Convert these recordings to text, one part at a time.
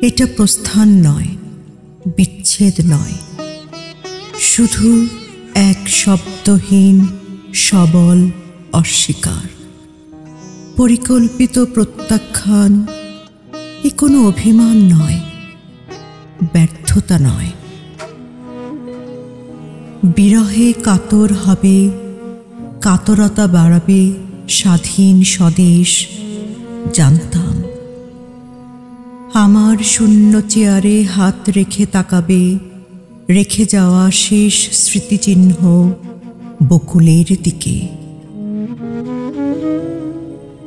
এটা প্রস্থান নয়, বিচ্ছেদ নয়, শুধু এক শব্দহীন সবল অস্বীকার, পরিকল্পিত প্রত্যাখ্যান। এ কোনো অভিমান নয়, ব্যর্থতা নয়। বিরহে কাতর হবে, কাতরতা বাড়াবে স্বাধীন স্বদেশ। জানতাম আমার শূন্য চেয়ারে হাত রেখে তাকাবে রেখে যাওয়া শেষ স্মৃতিচিহ্ন বকুলের দিকে।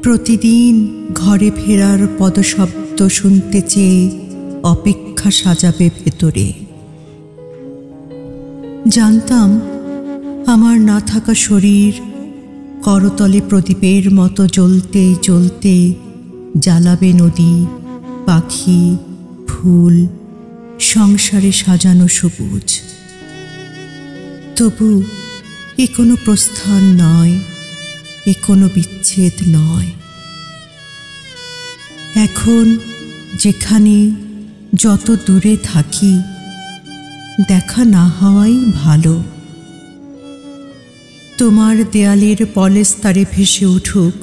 প্রতিদিন ঘরে ফেরার পদশব্দ শুনতে চেয়ে অপেক্ষা সাজাবে ভেতরে। জানতাম আমার না থাকা শরীর করতলে প্রদীপের মতো জ্বলতে জ্বলতে জ্বালাবে নদী, পাখি, ফুল, সংসারে সাজানো সবুজ। তবু এ কোনো প্রস্থান নয়, এ কোনো বিচ্ছেদ নয়। এখন যেখানে যত দূরে থাকি, দেখা না হওয়াই ভালো। তোমার দেয়ালের পলেস্তারে ভেসে উঠুক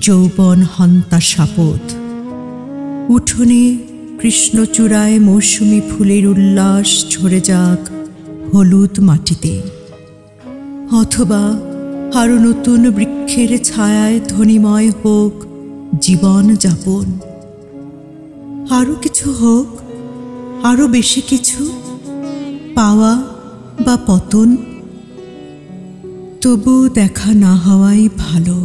যৌবন হন্তা শাপথ। উঠোনে কৃষ্ণচূড়ায় মৌসুমী ফুলের উল্লাস ঝরে যাক হলুদ মাটিতে, অথবা আরো নতুন বৃক্ষের ছায়ায় ধ্বনিময় হোক জীবন যাপন। আরো কিছু হোক, আরো বেশি কিছু, পাওয়া বা পতন। তবু দেখা না হওয়াই ভালো।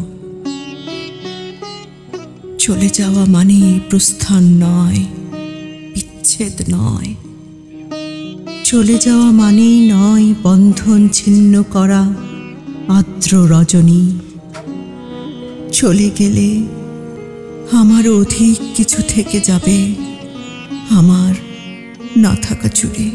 চলে যাওয়া মানে প্রস্থান নয়, বিচ্ছেদ নয়। চলে যাওয়া মানেই নয় বন্ধন ছিন্ন করা আর্দ্র রজনী। চলে গেলে আমার অধিক কিছু থেকে যাবে আমার না থাকা জুড়ে।